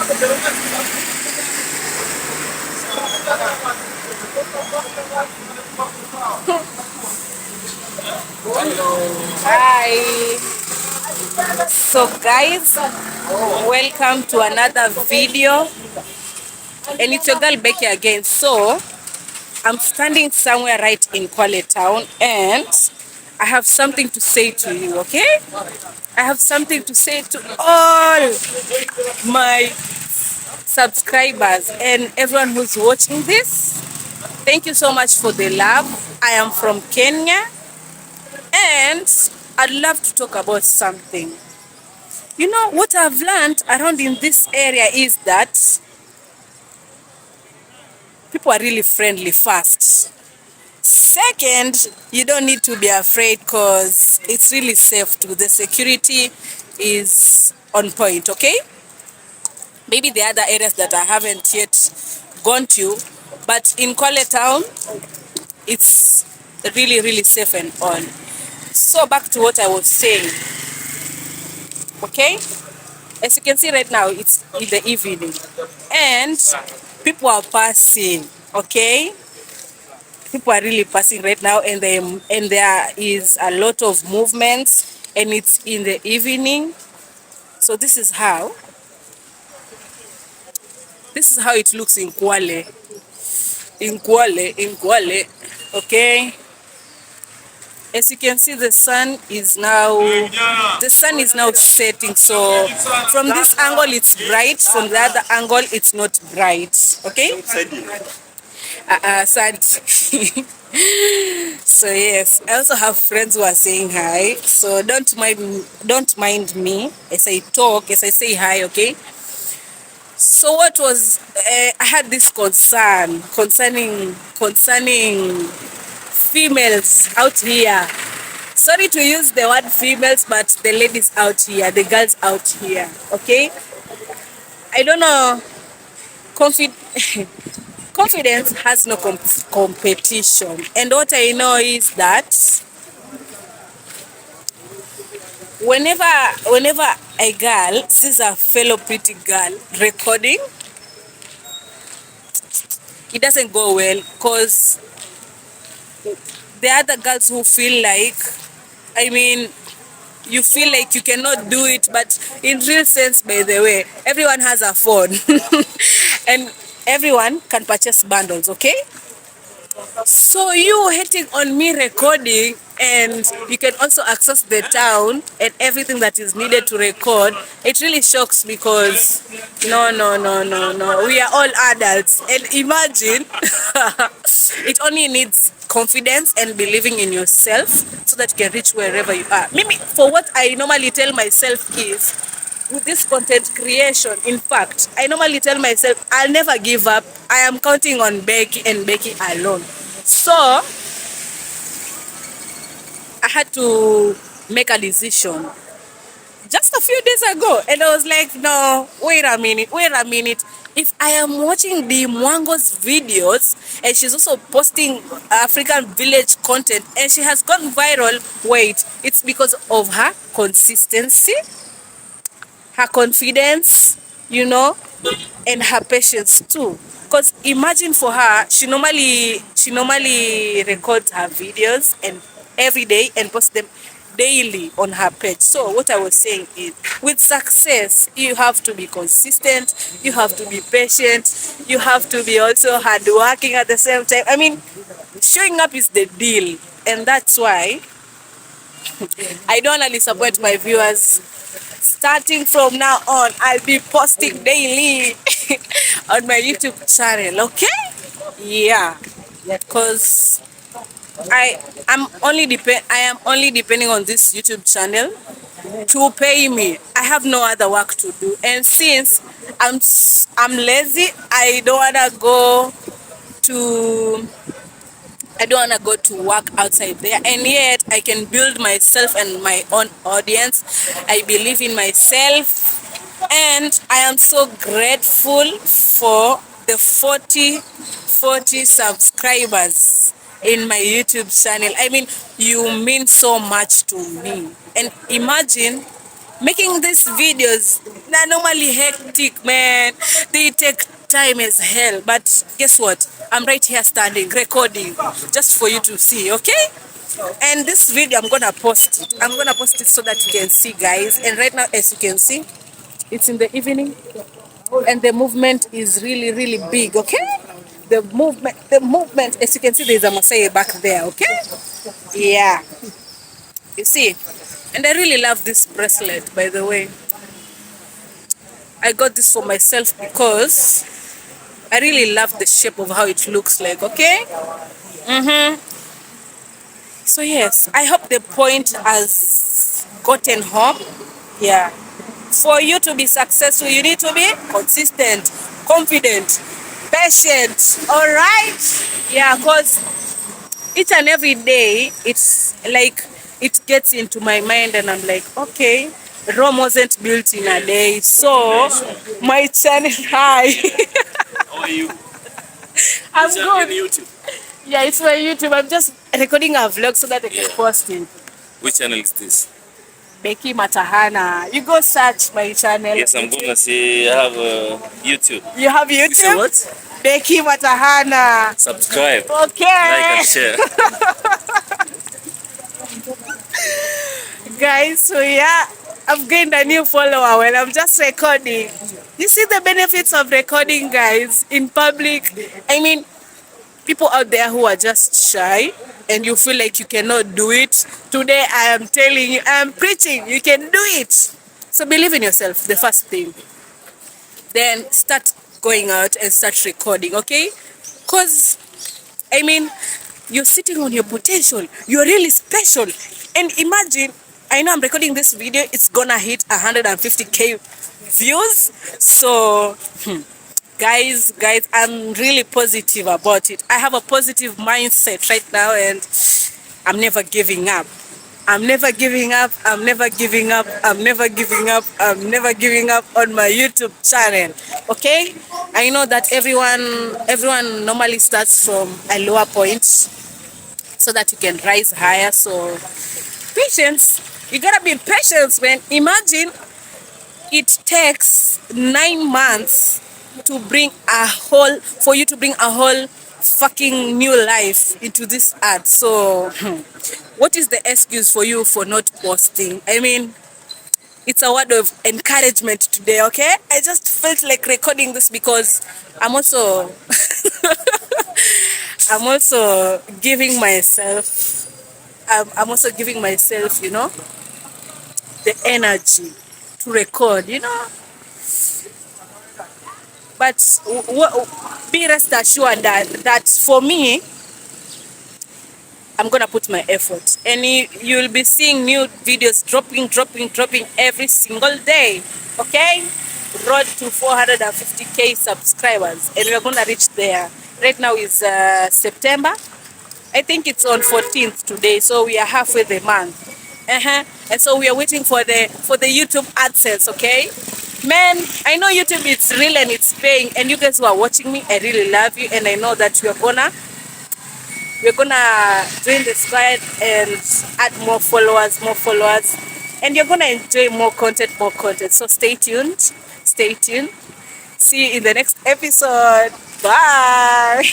Hi. So guys, welcome to another video, and it's your girl Becky again. So I'm standing somewhere right in KWALE town, and I have something to say to you, okay? I have something to say to all my subscribers and everyone who's watching this. Thank you so much for the love. I am from Kenya, and I'd love to talk about something. You know, what I've learned around in this area is that people are really friendly first. Second, you don't need to be afraid because it's really safe too. The security is on point, okay? Maybe the other areas that I haven't yet gone to, but in KWALE town, it's really, really safe and all. So back to what I was saying, okay? As you can see right now, it's in the evening and people are passing, okay? People are really passing right now, and there is a lot of movements, and it's in the evening. So this is how it looks in KWALE. Okay? As you can see, the sun is now setting. So from this angle it's bright, from the other angle it's not bright. Okay? Santi. So yes, I also have friends who are saying hi. So don't mind me as I talk, as I say hi, okay? So what was I had this concern concerning females out here. Sorry to use the word females, but the ladies out here, the girls out here, okay? I don't know. Confidence has no competition. And what I know is that whenever a girl sees a fellow pretty girl recording, it doesn't go well because the other girls who feel like, you feel like you cannot do it, but in real sense, by the way, everyone has a phone and everyone can purchase bundles, okay? So you hating on me recording, and you can also access the town and everything that is needed to record, it really shocks me because no, we are all adults, and imagine it only needs confidence and believing in yourself so that you can reach wherever you are. Maybe for what I normally tell myself is, with this content creation, in fact, I normally tell myself I'll never give up. I am counting on Becky and Becky alone. So I had to make a decision just a few days ago, and I was like, no, wait a minute. If I am watching the Mwango's videos and she's also posting African village content and she has gone viral, wait, it's because of her consistency, her confidence, and her patience too. Because imagine for her, she normally records her videos and every day and posts them daily on her page. So what I was saying is, with success, you have to be consistent, you have to be patient, you have to be also hardworking at the same time. Showing up is the deal, and that's why I don't want to disappoint my viewers. Starting from now on, I'll be posting daily on my YouTube channel, okay? Yeah, because I am only depending on this YouTube channel to pay me. I have no other work to do, and since I'm lazy, I don't want to go to work outside there, and yet I can build myself and my own audience. I believe in myself, and I am so grateful for the 40 subscribers in my YouTube channel. You mean so much to me. And imagine Making these videos, they're normally hectic, man. They take time as hell. But guess what? I'm right here standing, recording, just for you to see, okay? And this video, I'm gonna post it. I'm gonna post it so that you can see, guys. And right now, as you can see, it's in the evening, and the movement is really, really big, okay? The movement, as you can see, there's a Masai back there, okay? Yeah, you see. And I really love this bracelet, by the way. I got this for myself because I really love the shape of how it looks like, okay? So yes, I hope the point has gotten home. Yeah. For you to be successful, you need to be consistent, confident, patient, all right? Yeah, because each and every day, it's like it gets into my mind and I'm like, okay, Rome wasn't built in a day. So my channel, hi. How are you? I'm Is that on good. YouTube? Yeah, it's my YouTube. I'm just recording a vlog so that I can Yeah. post it. Which channel is this? Becky Matahana. You go search my channel. Yes, I'm gonna say I have YouTube. You have You say YouTube? what? Becky Matahana. Subscribe, Okay. like and share. Guys, so yeah, I've gained a new follower when I'm just recording. You see the benefits of recording, guys, in public. I mean, people out there who are just shy and you feel like you cannot do it. Today, I am telling you, I am preaching, you can do it. So believe in yourself, the first thing. Then start going out and start recording, okay? Because, I mean, you're sitting on your potential. You're really special. And imagine, I know I'm recording this video, it's gonna hit 150k views. So, guys, I'm really positive about it. I have a positive mindset right now and I'm never giving up. I'm never giving up. I'm never giving up. I'm never giving up. I'm never giving up on my YouTube channel. Okay? I know that everyone normally starts from a lower point so that you can rise higher. So patience. You gotta be patient, man. Imagine it takes 9 months to bring a whole for you to bring a whole fucking new life into this art. So what is the excuse for you for not posting? I mean, it's a word of encouragement today, okay? I just felt like recording this because I'm also I'm also giving myself I'm also giving myself, the energy to record, But be rest assured that for me, I'm gonna put my effort, and you'll be seeing new videos dropping every single day. Okay, road to 450k subscribers, and we're gonna reach there. Right now is September. I think it's on 14th today, so we are halfway the month. And so we are waiting for the YouTube AdSense. Okay, man, I know YouTube it's real and it's paying, and you guys who are watching me, I really love you, and I know that we're gonna join the squad and add more followers, and you're gonna enjoy more content. So stay tuned. See you in the next episode. Bye.